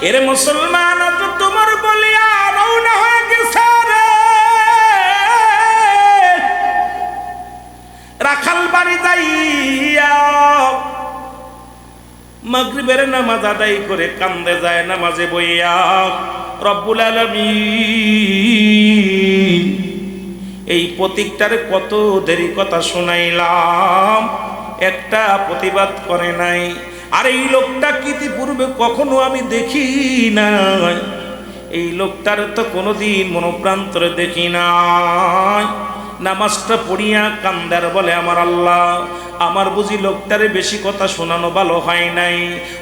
এরে মুসলমান তো তোমার বলিয়া রওনা হয়ে গেছে রে রাখাল বাড়ি যাইয়া মাগরিবের নামাজ আদায় করে কান্দে যায় নামাজে বইয়া রব্বুল আলামিন এই প্রতীকটার কত দেরি কথা শুনাইলাম, একটা প্রতিবাদ করে নাই। আর এই লোকটা ইতিপূর্বে কখনো আমি দেখি নাই, এই লোকটার তো কোনোদিন মনোপ্রান্তরে দেখি নাই। নামাজটা পড়িয়া কান্দার বলে আমার আল্লাহ, আমার বুঝি লোকটারে বেশি কথা শোনানো ভালো হয় নাই।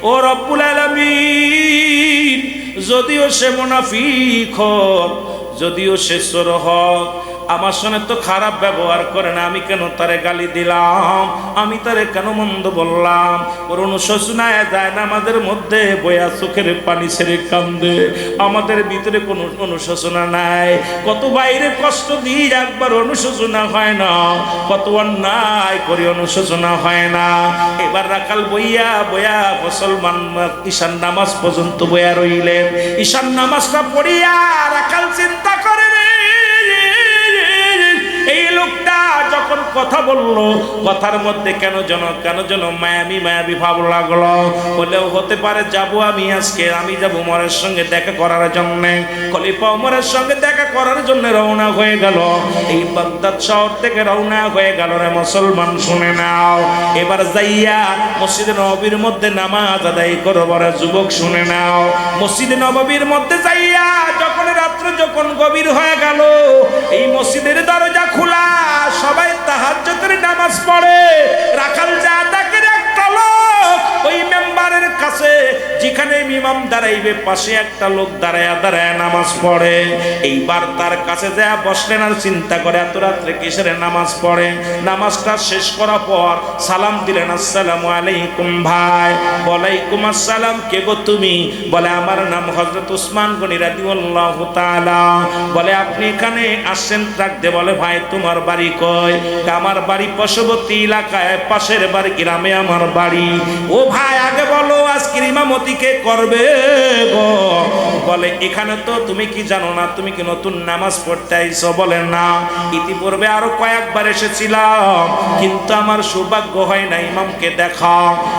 ও রব্বুল আলামিন, যদিও সে মুনাফিক হোক, যদিও সে চোর হোক, আমার সঙ্গে তো খারাপ ব্যবহার করে না, আমি কেন তারে গালি দিলাম, আমি তারে কেন মন্দ বললাম? ওর অনুশোচনায় যায় না আমাদের মধ্যে বয়া চোখের পানি ছেড়ে কান্দে, আমাদের ভিতরে কোনো অনুশোচনা নাই। কত বাইরে কষ্ট দিই একবার অনুশোচনা হয় না, কত অন্যায় করি অনুশোচনা হয় না। এবার রাখাল বইয়া বয়া মুসলমান ঈশান নামাজ পর্যন্ত বয়া রইলেন। ঈশান নামাজটা পড়িয়া রাখাল চিন্তা করে এই লোকটা যখন কথা বললো, কথার মধ্যে কেন যেন মায়াবী ভাব লাগলো। বলেও হতে পারে যাব আমি আজকে, আমি যাব উমরের সঙ্গে দেখা করার জন্য। খলিফা উমরের সঙ্গে দেখা করার জন্য রওনা হয়ে গেল। এই বাগদাদ শহর থেকে রওনা হয়ে গেল রে মুসলমান, শুনে নাও। এবার যাইয়া মসজিদে নববীর মধ্যে নামাজ আদায় করব রে যুবক, শুনে নাও। মসজিদে নববীর মধ্যে যাইয়া যখন গভীর হয়ে গেল, এই মসজিদের দরজা খোলা, সবাই তাহাজ্জুদের নামাজ পড়ে। রাখাল যা ডাকের একটা লোক ওই মেম্বারের কাছে, যেখানে ইমাম দাঁড়াইবে পাশে একটা লোক দাঁড়ায়া নামাজ পড়ে। এইবার তার কাছে যা বসলেন আর চিন্তা করে এত রাত্রে কিসের নামাজ পড়ে। নামাজটা শেষ করার পর সালাম দিলেন, আসসালামু আলাইকুম ভাই। ওয়ালাইকুম আসসালাম, কে গো তুমি? বলে আমার নাম হযরত উসমান গনি রাদিয়াল্লাহু তাআলা। বলে আপনি এখানে আসছেন রাখতে? বলে ভাই তোমার বাড়ি কই? আমার বাড়ি পার্শ্ববর্তী এলাকায়, পাশের বাড়ি গ্রামে আমার বাড়ি। ও ভাই আগে বলো আজকের ইমামতি কে করবে গো? বলে এখানে তো তুমি কি জানো না, তুমি কি নতুন নামাজ পড়তে আইছো? বলে না, ইতিপূর্বে আরো কয়েকবার এসেছিলাম, কিন্তু আমার সৌভাগ্য হয় না ইমামকে দেখা।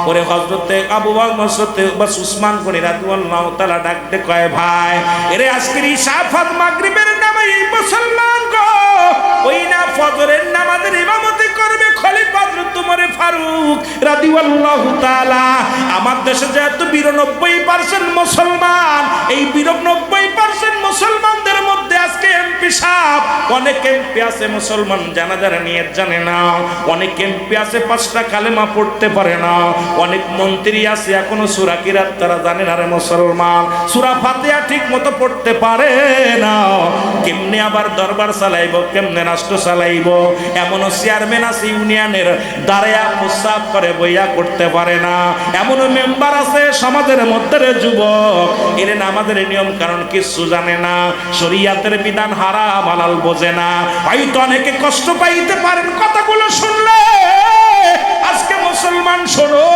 ওরে হযরতে আবু বকর উসমান গনি রাদিয়াল্লাহু তাআলা ডাকতে কয় ভাই, এরে আজকের ঈশা ফাত মাগরিবের নামাজ মুসলমান গো, ওই না ফজরের নামাজের ইমামতি করবে খলিফা হযরত উমর ফারুক রাদিয়াল্লাহু তাআলা। আমার দেশে যেহেতু 92% মুসলমান, এই 92% মুসলমানদের মধ্যে আজকে এমপি সাহেব, অনেক এমপি আছে মুসলমান জানাজার নিয়ত জানে না, অনেক এমপি আছে 5টা কালেমা পড়তে পারে না, অনেক মন্ত্রী আছে এখনো সূরা কিরাত তারা জানে না রে মুসলমান, সূরা ফাতিহা ঠিক মতো পড়তে পারে না। কেমনে আবার দরবার চালাইবো, কেমনে রাষ্ট্র চালাইবো? এমনও চেয়ারম্যান আছে ইউনিয়নের, দাঁড়ায়া প্রস্তাব করে বইয়া করতে পারে না। এমনও মেম্বার আছে সমাজের মধ্যে যুবক, এর নামাজের নিয়ম কারণ কিছু জানে না, শরীয়তের বিধান হারাম হালাল বোঝে না। হয়তো অনেকে কষ্ট পাইতে পারেন কথাগুলো শুনলে। আজকে মুসলমান শোনো,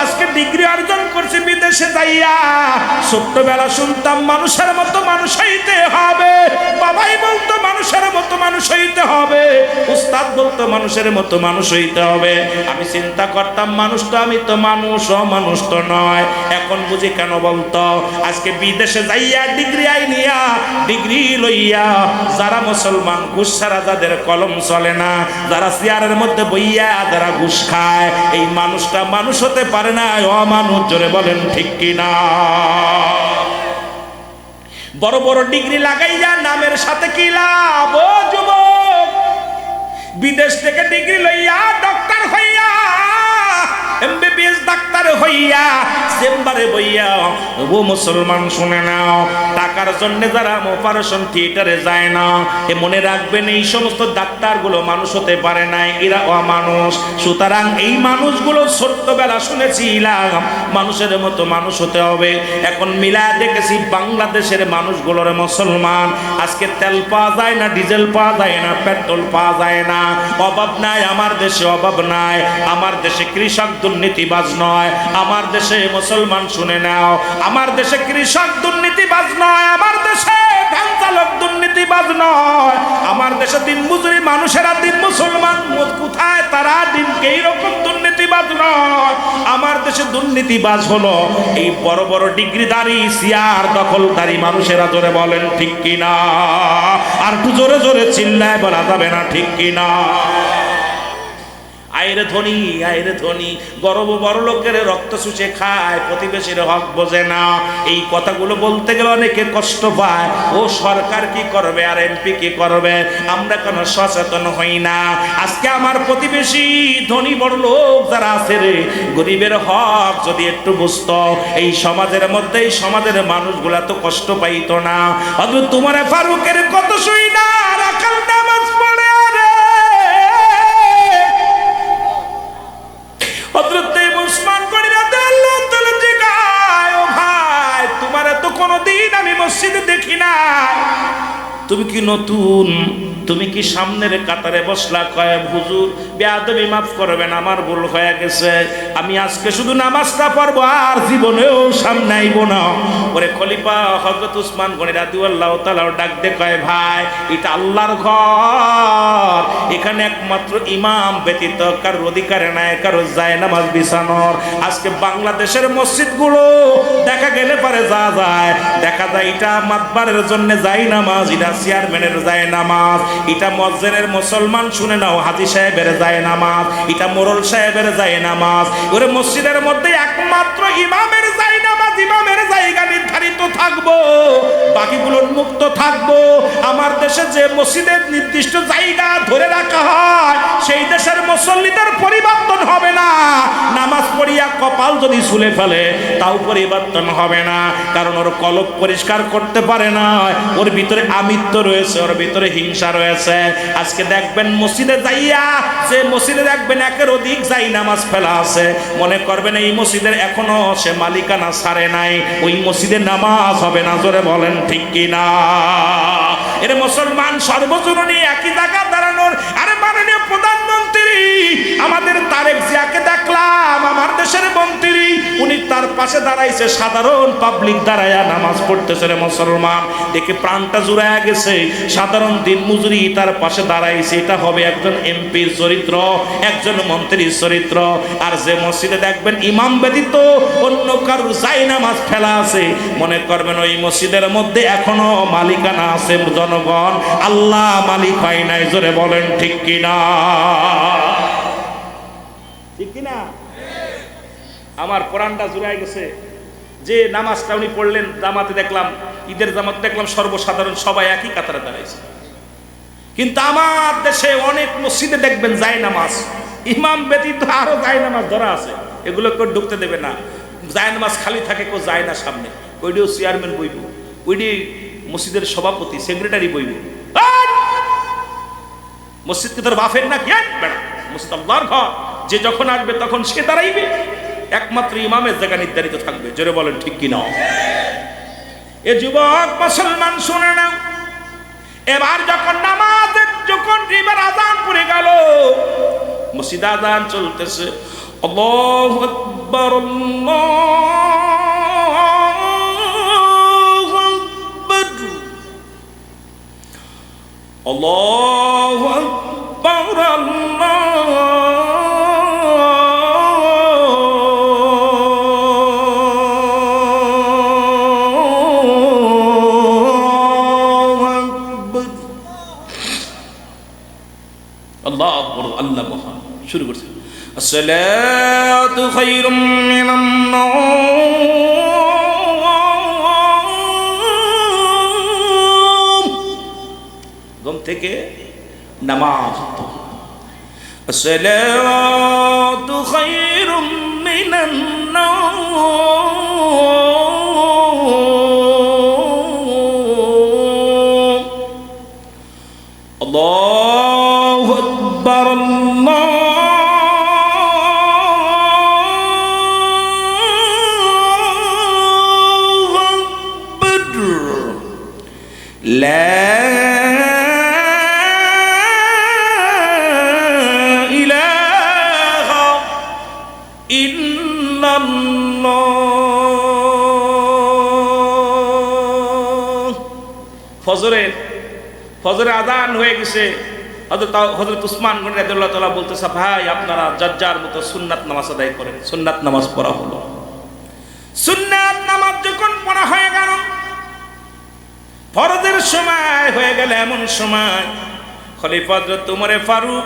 আজকে ডিগ্রি অর্জন করছে বিদেশে যাইয়া, ছোট্টবেলা শুনতাম মানুষের মতো মানুষ হইতে হবে, বাবাই বলতো মানুষের মতো মানুষ হইতে হবে, উস্তাদ বলতো মানুষের মতো মানুষ হইতে হবে। আমি চিন্তা করতাম মানুষ তো, আমি তো মানুষ, মানুষ তো নয়। এখন বুঝি কেন বলতো? আজকে বিদেশে যাইয়া ডিগ্রি আইনিয়া, ডিগ্রি লইয়া যারা মুসলমান, ঘুষ ছাড়া যাদের কলম চলে না, যারা চেয়ারের মধ্যে বইয়া যারা ঘুষ খায়, এই মানুষটা মানুষ হতে পারে না, অমানুষ। জোরে বলেন ঠিক কিনা? বড় বড় ডিগ্রি লাগাইয়া নামের সাথে কি লাভ? ও যুবক, বিদেশ থেকে ডিগ্রি লইয়া ডক্টর হইয়া, এমবিবিএস ডাক্তার হইয়া চেম্বারে বইয়া, ও মুসলমান শুনে নাও, টাকার জন্য যারা অপারেশন থিয়েটারে যায় না, এ মনে রাখবেন এই সমস্ত ডাক্তারগুলো মানুষ হতে পারে না, এরা অমানুষ। সুতরাং এই মানুষগুলো ছোট্টবেলা শুনেছিলাম মানুষের মতো মানুষ হতে হবে। এখন মিলায় দেখেছি বাংলাদেশের মানুষগুলোর মুসলমান, আজকে তেল পাওয়া যায় না, ডিজেল পাওয়া যায় না, পেট্রোল পাওয়া যায় না, অভাব নাই আমার দেশে, অভাব নাই আমার দেশে। কৃষক দুর্নীতিবাজ নয়, নয়, আমার দেশে মুসলমান শুনে নাও, আমার দেশে কৃষক দুর্নীতিবাজ নয়, আমার দেশে ধান চালক দুর্নীতিবাজ নয়, আমার দেশে দিন মজুরি মানুষেরা দিন মুসলমান কোথায় তারা দিনকে এইরকম দুর্নীতিবাজ নয়। আমার দেশে দুর্নীতিবাজ হলো এই বড় বড় ডিগ্রিধারী চেয়ার দখলদারী মানুষেরা। জোরে বলেন ঠিক কিনা? আর একটু জোরে জোরে চিল্লায় বলা যাবে না ঠিক কিনা? আইরে ধনী, আইরে ধনী, গর্ব বড় লোকের রক্ত শুষে খায়, প্রতিবেশীর হক বোঝে না। এই কথাগুলো বলতে গেলে অনেকে কষ্ট পায়। ও সরকার কি করবে আর এমপি কি করবে, আমরা কেন সচেতন হই না? আজকে আমার প্রতিবেশী ধনী বড় লোক যারা আছে রে, গরিবের হক যদি একটু বুঝতো, এই সমাজের মধ্যে এই সমাজের মানুষগুলা তো কষ্ট পাইতো না। অথচ তোমার ফারুকের কত শুই না রাখাল নামাজ পড়ে কোনদিন আমি মসজিদে দেখি না। তুমি কি নতুন? তুমি কি সামনের কাতারে বসলা? কয় হুজুর বেয়াদবি মাফ করবেন, আমার ভুল হয়ে গেছে, আমি আজকে শুধু নামাজটা পড়বো আর জীবনেও সামনে আইব না। ওরে খলিফা হযরত উসমান গনি রাদিয়াল্লাহু তাআলা ডাক দে কয় ভাই, এটা আল্লাহর ঘর, এখানে একমাত্র ইমাম ব্যতীত কারোর অধিকার নাই কারো যায় নামাজ বিছানোর। আজকে বাংলাদেশের মসজিদগুলো দেখা গেলে পারে যা যায়, দেখা যায় এটা মাতবারের জন্য যায় নামাজ, এটা চেয়ারম্যানের যায় নামাজ, এটা মসজিদের মুসলমান শুনে নাও হাজী সাহেবের যায় নামাজ, এটা মোরল সাহেবের যায় নামাজ। ওরে মসজিদের মধ্যে একমাত্র ইমামের যায় নামাজ, ইমামের জায়গা নির্ধারিত থাকবো, বাকিগুলো মুক্ত থাকবো। আমার দেশে যে মসজিদের নির্দিষ্ট জায়গা ধরে রাখা হয়, সেই দেশের মুসল্লিদের পরিবর্তন হবে না। নামাজ পড়িয়া কপাল যদি ছুলে ফেলে তাও পরিবর্তন হবে না, কারণ ওর কলব পরিষ্কার করতে পারে না, ওর ভিতরে আমিত্ব রয়েছে, ওর ভিতরে হিংসা রয়েছে। আজকে দেখবেন মসজিদে যাইয়া, যে মসজিদে দেখবেন একের অধিক যাই নামাজ ফেলা আছে, মনে করবেন এই মসজিদের এখনো সে মালিকানা ছাড়ে নাই, ওই মসজিদে নামাজ হবে না। জোরে বলেন ঠিক কিনা? এর মুসলমান সর্বজনীন একই জায়গা দাঁড়ানোর। আরে মাননীয় প্রধানমন্ত্রী আমাদের তারেক জিয়াকে দেখলাম, আমার দেশের মন্ত্রী, উনি তার পাশে দাঁড়াইছে, সাধারণ পাবলিক দাঁড়ায়া নামাজ পড়তেছে। রে মুসলমান দেখে প্রাণটা জুড়ায়া গেছে। সাধারণ দিন মজুরি তার পাশে দাঁড়াইছে, এটা হবে একজন এমপির চরিত্র, একজন মন্ত্রীর চরিত্র। আর যে মসজিদে দেখবেন ইমাম ব্যতীত অন্য কারোর যাই নামাজ ফেলা আছে, মনে করবেন ওই মসজিদের মধ্যে এখনো মালিকানা আছে জনগণ, আল্লাহ মালিক হয় নাই। জোরে বলেন ঠিক কিনা? ঠিক কিনা? আমার কোরআনটা জুড়াই গেছে। যে নামাজটা উনি পড়লেন জামাতে দেখলাম, ঈদের জামাত দেখলাম সর্বসাধারণ সবাই একই কাতারে দাঁড়াইছে। কিন্তু আমার দেশে অনেক মসজিদে দেখবেন যায় নামাজ ইমাম ব্যতীত আরো যায় নামাজ ধরা আছে, এগুলো কেউ ঢুকতে দেবে না। যায় নামাজ খালি থাকে, কেউ যায় না সামনে, ওইটিও চেয়ারম্যান বইব, ওইটি মসজিদের সভাপতি সেক্রেটারি বইব। মসজিদ কি তোর বাফের না কি? মসজিদ আল্লাহর ঘর, যে যখন আসবে তখন সে দাঁড়াইবে, একমাত্র ইমামের জায়গা নির্ধারিত থাকবে। জোরে বলেন ঠিক কিনা? এ যুবক মুসলমান শুনে নাও, এবার যখন নামাজের যখন এবার আযান পড়ে গেল, মসজিদে আযান চলতেছে, আল্লাহু আকবার আল্লাহু আকবার আল্লাহু আকবার, আল্লাহ মহান। শুরু করছে, আসসালাতু খায়রুম মিনান নাওম, ঘুম থেকে নামাজ। আসসালাতু খায়রুম মিনান নাওম, আল্লাহু আকবার আল্লাহু আকবার, লা ইলাহা ইল্লাল্লাহ ফজরের আজান হয়ে গেছে। হযরত উসমান গনি রাদিয়াল্লাহু তাআলা বলতেছে, ভাই আপনারা যার মতো সুন্নাত নামাজ আদায় করেন। সুন্নাত নামাজ পড়া হলো। সুন্নাত নামাজ যখন পড়া হয়ে গেল, ফরজের সময় হয়ে গেল, এমন সময় খলিফা হযরত উমরে ফারুক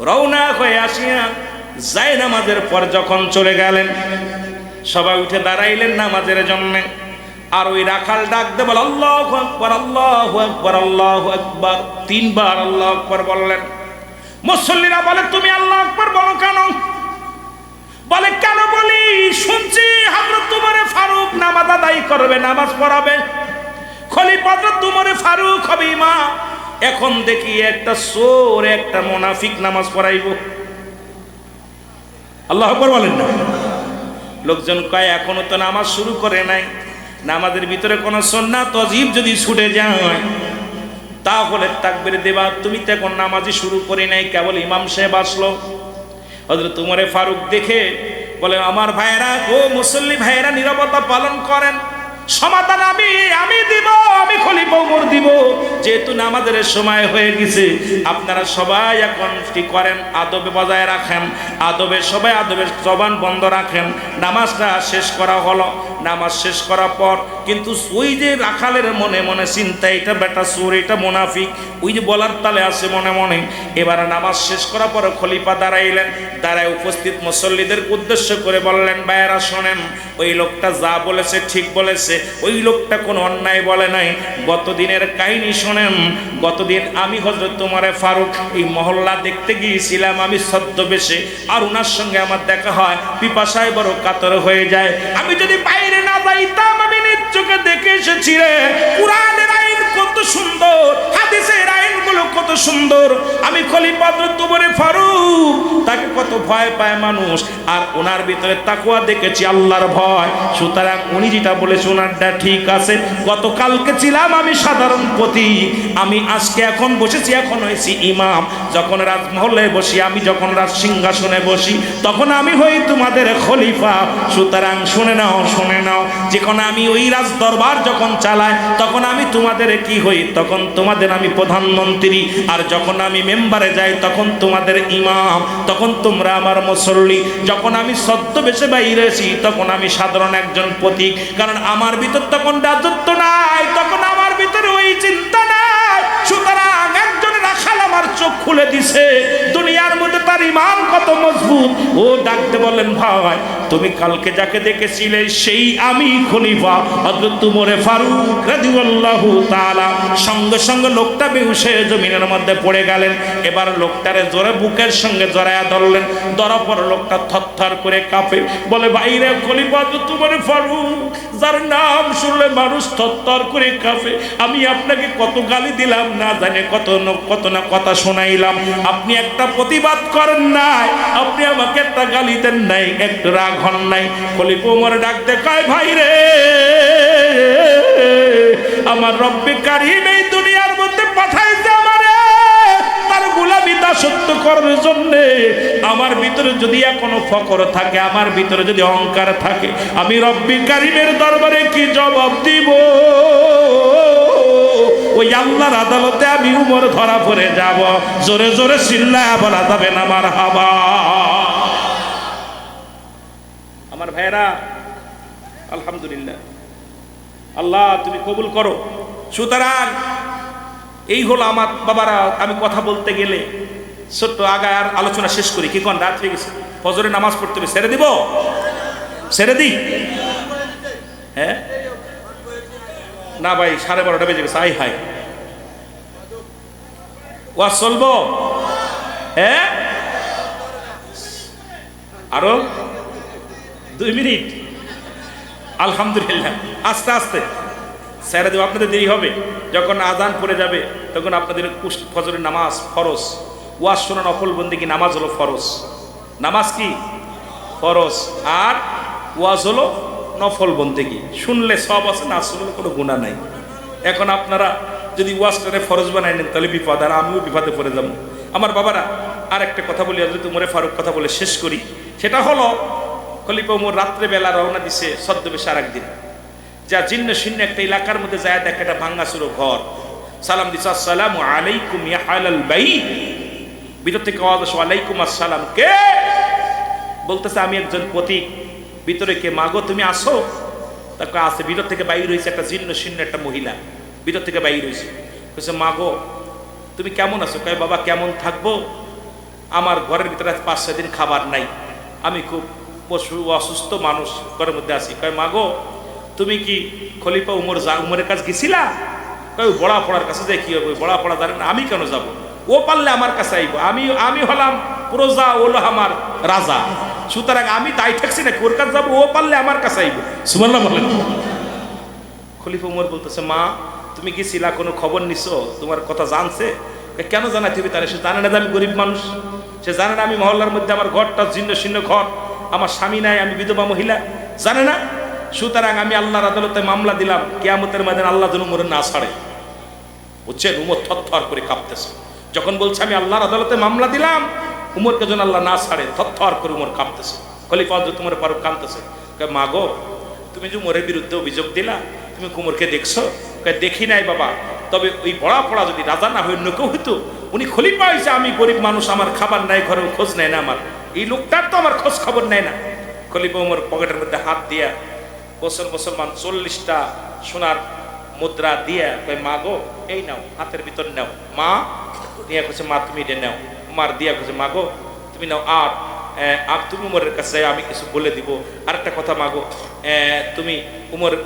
রওনা হয়ে আসিয়া যায় নামাজের পর যখন চলে গেলেন, সবাই উঠে দাঁড়াইলেন নামাজের জন্য। আর ওই রাখাল ডাক দে বল, আল্লাহু আকবার, আল্লাহু আকবার, আল্লাহু আকবার। 3 বার আল্লাহু আকবার বললেন। মুসল্লিরা বলে, তুমি আল্লাহু আকবার বলো কেন? বলে, কেন বলি, শুনছি হযরত উমরে ফারুক নামাজ আদায় করবে, নামাজ পড়াবে, খলিফা হযরত উমরে ফারুক হবে ইমাম। এখন দেখি একটা চোর, একটা মুনাফিক নামাজ পড়াইবো। আল্লাহু আকবার বলেন না। লোকজন কয়, এখনো তো নামাজ শুরু করে নাই, নামাজের ভিতরে কোনো সুন্নাত ওয়াজিব যদি ছুটে যায় তাহলে তাকবীর দেবা, তুমি তো এখন নামাজই শুরু করে নাই, কেবল ইমাম সাহেব আসলো। হযরত উমরে ফারুক দেখে বলে, আমার ভাইয়েরা, ও মুসল্লি ভাইয়েরা, নীরবতা পালন করেন, সমাধান আমি দিব, আমি খলিফা ওমর দিব। যেহেতু নামাজের সময় হয়ে গেছে, আপনারা সবাই এখন কি করেন, আদবে বজায় রাখেন, সবাই আদবের জবান বন্ধ রাখেন। নামাজটা শেষ করা হলো। নামাজ শেষ করার পর কিন্তু ওই যে রাখালের মনে মনে চিন্তা, এটা বেটা চোর, এটা মুনাফিক, ওই যে বলার তালে আছে মনে মনে। এবারে নামাজ শেষ করার পর খলিফা দাঁড়াইলেন, দাঁড়ায় উপস্থিত মুসল্লিদের উদ্দেশ্য করে বললেন, ভাইয়েরা শোনেন, ওই লোকটা যা বলেছে ঠিক বলেছে, ওই লোকটা কোনো অন্যায় বলে নাই। গতদিনের কাহিনী শোনেন। গতদিন আমি হযরত উমরে ফারুক এই মহল্লা দেখতে গিয়েছিলাম, আমি ছদ্মবেশে, আর ওনার সঙ্গে আমার দেখা হয়, পিপাসায় বড় কাতর হয়ে যায়। আমি যদি বাইরে না যাইতাম, আমি নিজ চোখে দেখে এসেছি রে, কুরআনের আইন কত সুন্দর, হাদিসের আইনগুলো কত সুন্দর। আমি খলিফা হযরত উমরে ফারুক, তাকে কত ভয় পায় মানুষ, আর ওনার ভিতরে তাকওয়া দেখেছি, আল্লাহর ভয়। সুতরাং উনি যেটা বলেছে ওনারটা ঠিক আছে। গতকালকে ছিলাম আমি সাধারণ পতি, আমি আজকে এখন বসেছি, এখন হয়েছি ইমাম। যখন রাজমহলে বসি, আমি যখন রাজ সিংহাসনে বসি, তখন আমি হই তোমাদের খলিফা। সুতরাং শুনে নাও, শুনে নাও, যখন আমি ওই রাজ দরবার যখন চালাই, তখন আমি তোমাদের কি হই, তখন তোমাদের আমি প্রধানমন্ত্রী। আর যখন আমি মেম্বারে যাই, তখন তোমাদের ইমাম, তখন তোমরা আমার মুসল্লি। যখন আমি ছদ্মবেশে বাইরেছি, তখন আমি সাধারণ একজন প্রতীক, কারণ আমার ভিতর তখন রাজত্ব নাই, তখন আমার ভিতরে ওই চিন্তা নাই। সুতরাং একজন রাখাল আমার চোখ খুলে দিছে, দুনিয়ার মধ্যে তার ইমান কত মজবুত। ও ডাকতে বলেন, ভাই তুমি কালকে যাকে দেখেছিলে সেই আমি খলিফা হযরত উমরে ফারুক রাদিয়াল্লাহু তাআলা। সঙ্গে সঙ্গে লোকটা বেহুশ হয়ে জমিনের মধ্যে পড়ে গেলেন। এবার লোকটারে জোরে বুকের সঙ্গে জড়ায়া ধরলেন। ধরার পর লোকটা থরথর করে কাঁপে, বলে, ভাইরে খলিফা হযরত উমরে ফারুক, যার নাম শুনলে মানুষ থরথর করে কাঁপে, আমি আপনাকে কত গালি দিলাম না জানে, কত না কথা শোনাইলাম, আপনি একটা প্রতিবাদ করেন নাই, আপনি আমাকে একটা গালি দেন নাই, একটু রাগ হন নাই। খলিফা ওমর ডাক দেখায়, ভাই রে, আমার রব্বে কারীম এই দুনিয়ার মধ্যে পাঠাইছে আমারে তার গোলামি দাসত্ব করার জন্য। আমার ভিতরে যদি এখনো ফকর থাকে, আমার ভিতরে যদি অহংকার থাকে, আমি রব্বে কারীমের দরবারে কি জবাব দিব? ওই আল্লাহর আদালতে আমি উমর ধরা পড়ে যাব। জোরে জোরে চিল্লায়া বলা যাবে না মারহাবা। আমার ভাইরা, আলহামদুলিল্লাহ, আল্লাহ তুমি কবুল করো। সুতরাং এই হলো আমার বাবারা। আমি কথা বলতে গেলে ছোট্ট আগে আর আলোচনা শেষ করি, কি কোন রাত হয়ে গেছে, ফজরের নামাজ পড়তে হবে, ছেড়ে দিব, ছেড়ে দিই? হ্যাঁ না ভাই, 12:30 বেজে গেছে। আই হাই, ওয়াজ চলবো? হ্যাঁ, আরো 2 মিনিট। আলহামদুলিল্লাহ, আস্তে আস্তে ছেড়ে দেবো, আপনাদের দেরি হবে। যখন আজান পড়ে যাবে তখন আপনাদের ফজরের নামাজ ফরজ। ওয়াজ শোনা নফল বন্দেগী, নামাজ হলো ফরজ। নামাজ কি ফরজ, আর ওয়াজ হলো নফল বন্দেগী। শুনলে সব আছে, না শুনলে কোনো গুনাহ নাই। এখন আপনারা যদি ওয়াজটারে ফরজ বানাই নেন তাহলে বিপদ, আর আমিও বিপদে পড়ে যাব। আমার বাবারা, আর একটা কথা বলি, হযরত উমরে ফারুক কথা বলে শেষ করি। সেটা হলো, খলিফা ওমর রাত্রেবেলা রওনা দিছে ছদ্মবেশে। আরেকদিন যা জিন্ন শূন্য একটা এলাকার মধ্যে যায় দেখে একটা ভাঙ্গাচুরো ঘর, সালাম দিছে আসসালামু আলাইকুম ইয়া আহলাল বাইত, ভিতর থেকে আওয়াজ আসে ওয়ালাইকুম আসসালাম। কে? বলতেছে আমি একজন পথিক। ভিতরে কে? মাগো তুমি আসো? তাকে আসে। ভিতর থেকে বাইর হয়েছে একটা জিন্ন শূন্য একটা মহিলা, ভিতর থেকে বাইর হয়েছে। বলছে মাগো তুমি কেমন আছো? কয় বাবা কেমন থাকবো, আমার ঘরের ভিতরে 5-6 দিন খাবার নাই, আমি খুব অসুস্থ মানুষ, ঘরের মধ্যে আছি। কয় মাগো তুমি কি খলিফা উমরের কাছে গেছিলা? কয় বড়া পড়ার কাছে যাই কি হবে, বড়া পড়া জানেন না, আমি কেন যাব, ও পারলে আমার কাছে আইব, আমি হলাম প্রজা, ও হলো আমার রাজা, সুতরাং আমি তাই ঠেকছি না, ওর কাছে যাবো, ও পারলে আমার কাছে আইব। সুবহানাল্লাহ বলেন। খলিফা উমর বলতেছে মা তুমি গেছিলা, কোনো খবর নিছো, তোমার কথা জানছে? কেন জানাতে হবে তাহলে? সে জানে না যে আমি গরিব মানুষ, সে জানে না আমি মহল্লার মধ্যে আমার ঘরটা জীর্ণ শীর্ণ ঘর, আমার স্বামী নাই, আমি বিধবা মহিলা, জানে না। সুতরাং আমি আল্লাহর আদালতে মামলা দিলাম, কিয়ামতের ময়দানে আল্লাহ যেন উমরের না ছাড়ে। বুঝছেন? উমর থরথর করে কাঁপতেছে যখন বলছে আমি আল্লাহর আদালতে মামলা দিলাম, উমরকে যেন আল্লাহ না ছাড়ে, থরথর করে উমর কাঁপতেছে। খলিফা হযরত উমর ফারুক কাঁদতেছে। কয় মা গো তুমি যে উমরের বিরুদ্ধে অভিযোগ দিলা, তুমি উমরকে দেখছো? কয় দেখি নাই বাবা, তবে ওই বড়া পড়া যদি রাজা না হয়ে অন্য কেউ হইতো, উনি খলিফা হয়েছে, আমি গরিব মানুষ, আমার খাবার নাই, ঘরেও খোঁজ নেয় না, আমার এই লোকটার তো আমার খোঁজ খবর নেয় না। খলিফা উমর পকেটের মধ্যে হাত দিয়া মুসলমান 40টা সোনার মুদ্রা দিয়া কয় মা গো এই নাও, হাতের ভিতর নাও। মা দিয়া কইছে মা তুমি এটা নাও। মার দিয়া কইছে মা গো তুমি নাও। আর তুমি উমরের কাছে আমি কিছু বলে দিব, আরেকটা কথা মাগো, তুমি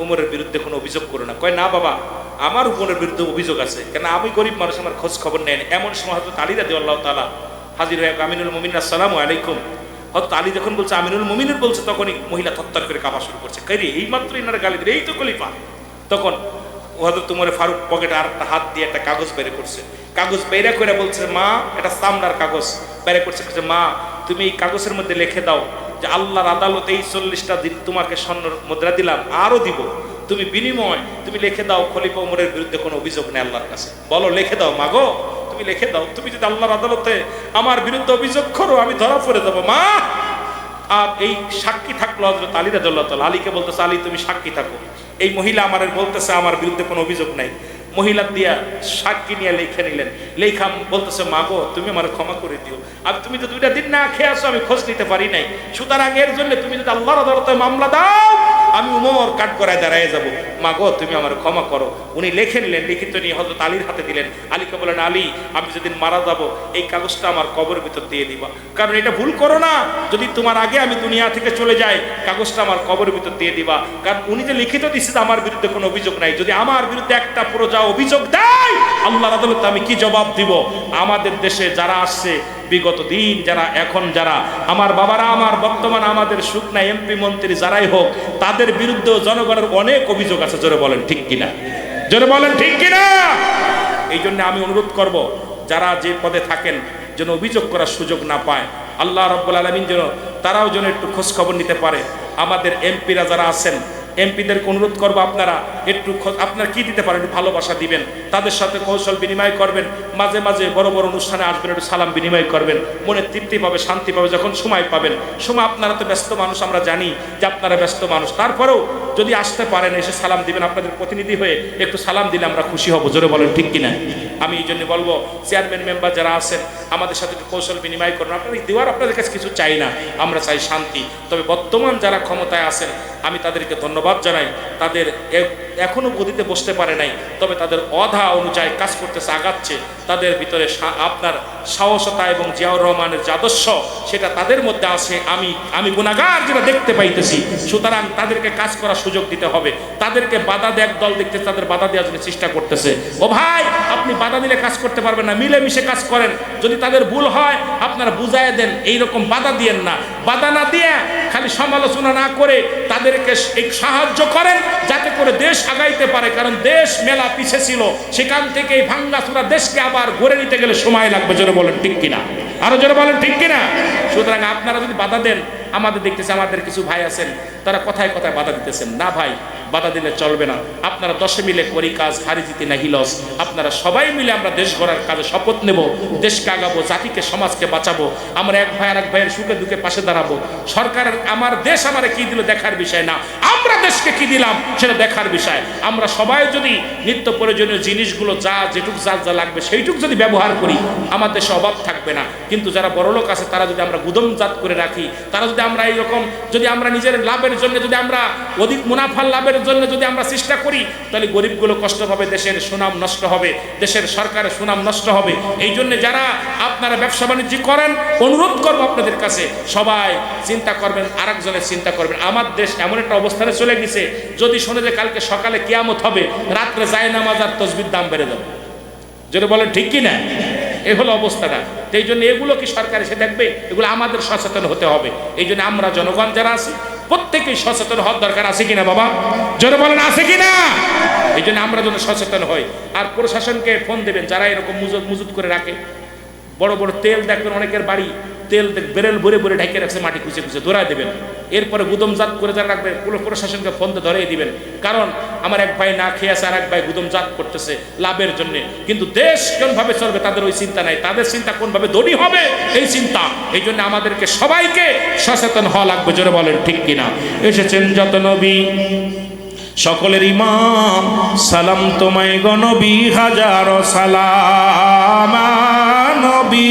উমরের বিরুদ্ধে কোনো অভিযোগ করো না। কয় না বাবা আমার উমরের বিরুদ্ধে অভিযোগ আছে, কেন আমি গরিব মানুষ, আমার খোঁজ খবর নেয় না। এমন সময় হযরত আলী রাদিয়াল্লাহু তাআলা হাজির হয়ে আমিনুল মুমিনিন আসসালামু আলাইকুম। হযরত আলী যখন বলছে আমিনুল মুমিনিন বলছে, তখনই মহিলা থরথর করে কাঁপা শুরু করছে। কই রে এই মাত্র ইনার গালি দিলে, এই তো খলিফা। তখন হযরত উমর ফারুক পকেটে আরেকটা হাত দিয়ে একটা কাগজ বের করছে, কাগজ বের করে বলছে মা এটা চামড়ার কাগজ বের করছে, মা তুমি এই কাগজের মধ্যে লিখে দাও যে আল্লাহর আদালতে এই 40টা দিন তোমাকে স্বর্ণ মুদ্রা দিলাম, আরো দিব, তুমি বিনিময় তুমি লিখে দাও খলিফা উমরের বিরুদ্ধে কোনো অভিযোগ নেই আল্লাহর কাছে। বলো লিখে দাও মা গো, তুমি লিখে দাও, তুমি যদি আল্লাহর আদালতে আমার বিরুদ্ধে অভিযোগ করো আমি ধরা পড়ে যাবো মা। আর এই সাক্ষী থাকলো হযরত আলী রাদিয়াল্লাহু তাআলা। আলীকে বলতেছে আলী তুমি সাক্ষী থাকো, এই মহিলা আমার বলতেছে আমার বিরুদ্ধে কোনো অভিযোগ নাই। মহিলা দিয়া সাক্ষী নিয়ে লেখে নিলেন, লেখা বলতেছে মা গো তুমি আমার ক্ষমা করে দিও, আর তুমি তো 2টা দিন না খেয়ে আসো, আমি খোঁজ নিতে পারি নাই, সুতরাং এর জন্য তুমি যদি আল্লাহর আদালতে মামলা দাও আমি উমর কাঠগড়ায় দাঁড়ায় যাবো, মা গো তুমি আমার ক্ষমা করো। উনি লিখে নিলেন, লিখিত নিয়ে হযরত আলীর হাতে দিলেন। আলীকে বলেন আলী আমি যেদিন মারা যাবো এই কাগজটা আমার কবরের ভিতর দিয়ে দিবা, কারণ এটা ভুল করো না, যদি তোমার আগে আমি দুনিয়া থেকে চলে যাই কাগজটা আমার কবরের ভিতর দিয়ে দিবা, কারণ উনি যে লিখিত দিচ্ছে আমার বিরুদ্ধে কোনো অভিযোগ নাই, যদি আমার বিরুদ্ধে একটা প্রজা অভিযোগ দেয় আল্লাহর আদালতে আমি কি জবাব দিব। আমাদের দেশে যারা আসছে বিগত দিন, যারা এখন, যারা আমার বাবারা, আমার বর্তমান আমাদের শুকনা এমপি মন্ত্রী যারাই হোক, তাদের বিরুদ্ধেও জনগণের অনেক অভিযোগ আছে। জোরে বলেন ঠিক কিনা, জোরে বলেন ঠিক কিনা। এই জন্য আমি অনুরোধ করব যারা যে পদে থাকেন যেন অভিযোগ করার সুযোগ না পায়, আল্লাহ রাব্বুল আলামিন যেন তারাও যেন একটু খোঁজ খবর নিতে পারে। আমাদের এমপিরা যারা আছেন এমপিদেরকে অনুরোধ করবো আপনারা একটু আপনারা কি দিতে পারেন, একটু ভালোবাসা দিবেন, তাদের সাথে কৌশল বিনিময় করবেন, মাঝে মাঝে বড় বড় অনুষ্ঠানে আসবেন, একটু সালাম বিনিময় করবেন, মনে তৃপ্তি পাবে, শান্তি পাবে যখন সময় পাবেন। সময় আপনারা তো ব্যস্ত মানুষ, আমরা জানি যে আপনারা ব্যস্ত মানুষ, তারপরেও যদি আসতে পারেন এসে সালাম দিবেন, আপনাদের প্রতিনিধি হয়ে একটু সালাম দিলে আমরা খুশি হব। জোরে বলেন ঠিক কিনা। আমি এই জন্য বলবো চেয়ারম্যান মেম্বার যারা আছেন আমাদের সাথে একটু কৌশল বিনিময় করুন। আপনাদের দেওয়ার আপনাদের কাছে কিছু চাই না, আমরা চাই শান্তি। তবে বর্তমান যারা ক্ষমতায় আছেন আমি তাদেরকে ধন্যবাদ জানাই, তাদের এখনো গদিতে বসতে পারে নাই, তবে তাদের অধা অনুযায়ী কাজ করতেছে, আগাচ্ছে, তাদের ভিতরে আপনার সাহসতা এবং জিয়াউর রহমানের যে আদর্শ সেটা তাদের মধ্যে আছে, আমি গুনাহগার যেটা দেখতে পাইতেছি। সুতরাং তাদেরকে কাজ করার সুযোগ দিতে হবে, তাদেরকে বাধা দেয় এক দল দেখতেছে, তাদের বাধা দেওয়ার জন্য চেষ্টা করতেছে। ও ভাই আপনি বাধা দিলে কাজ করতে পারবেন না, মিলেমিশে কাজ করেন, যদি তাদের ভুল হয় আপনারা বুঝাই দেন, এইরকম বাধা দিয়েন না, বাধা না দিয়ে খালি সমালোচনা না করে তাদেরকে সাহায্য করেন যাতে করে দেশ আগাইতে পারে, কারণ দেশ মেলা পিছে ছিল, সেখান থেকে এই ভাঙ্গাচোরা দেশকে আবার গড়ে নিতে গেলে সময় লাগবে। জোরে বলেন ঠিক কিনা, আরো জোরে বলেন ঠিক কিনা। সুতরাং আপনারা যদি বাধা দেন আমাদের দেখতেছে আমাদের কিছু ভাই আছেন তারা কথায় কথায় বাধা দিতেছেন, না ভাই বাধা দিলে চলবে না, আপনারা 10 মিলে করি কাজ, হারি জিতি নাহি লস। আপনারা সবাই মিলে আমরা দেশ গড়ার কাজে শপথ নেব, দেশকে আগাবো, জাতিকে সমাজকে বাঁচাবো, আমরা এক ভাই আর এক ভাইয়ের সুখে দুঃখে পাশে দাঁড়াবো। সরকারের আমার দেশ আমারে কি দিল দেখার বিষয় না, আমরা দেশকে কি দিলাম সেটা দেখার বিষয়। আমরা সবাই যদি নিত্য প্রয়োজনীয় জিনিসগুলো যা যেটুক যা যা লাগবে সেইটুক যদি ব্যবহার করি, আমার দেশে অভাব থাকবে না। কিন্তু যারা বড়লোক আছে তারা যদি আমরা গুদমজাত করে রাখি, তারা যদি আমরা এইরকম যদি আমরা নিজের লাভের জন্য যদি আমরা অধিক মুনাফার লাভের জন্য যদি আমরা চেষ্টা করি, তাহলে গরিবগুলো কষ্ট পাবে, দেশের সুনাম নষ্ট হবে, দেশের সরকারের সুনাম নষ্ট হবে। এই জন্য যারা আপনারা ব্যবসা বাণিজ্য করেন, অনুরোধ করবো আপনাদের কাছে সবাই চিন্তা করবেন, আরেকজনের চিন্তা করবেন। আমার দেশ এমন একটা অবস্থানে চলে গেছে, যদি শোনে যে কালকে সকালে কিয়ামত হবে, রাত্রে জায়নামাজ আর তসবির দাম বেড়ে যাবে। যেটা বলেন ঠিক কি না? এই হলো অবস্থাটা। এই জন্য এগুলো কি সরকার এসে দেখবে? এগুলো আমাদের সচেতন হতে হবে। এই জন্য আমরা জনগণ যারা আছি প্রত্যেকেই সচেতন হওয়ার দরকার আছে কিনা বাবা? জোরে বলেন আছে কিনা? এই জন্য আমরা যেন সচেতন হই। আর প্রশাসনকে ফোন দেবেন যারা এরকম মজুত করে রাখে। বড় বড় তেল দেখবেন অনেকের বাড়ি তেল বেরেল ভরে ভরে ঢেকে রাখছে, মাটি খুঁজে খুঁজে ধরায় দেবেন। এরপরে গুদমজাত করে যারা রাখবে প্রশাসনকে ফোন দিয়ে ধরিয়ে দিবেন। কারণ আমার এক ভাই না খেয়ে আছে, আর এক ভাই গুদমজাত করতেছে লাভের জন্য, কিন্তু দেশ কোনভাবে চলবে তাদের ওই চিন্তা নাই। তাদের চিন্তা কোনভাবে ধনী হবে এই চিন্তা। এই জন্য আমাদেরকে সবাইকে সচেতন হওয়া লাগবে। জোরে বলেন ঠিক কিনা? এসেছেন যত নবী সকলের ইমাম, সালাম তোমায় গো নবী, হাজারো সালাম নবী।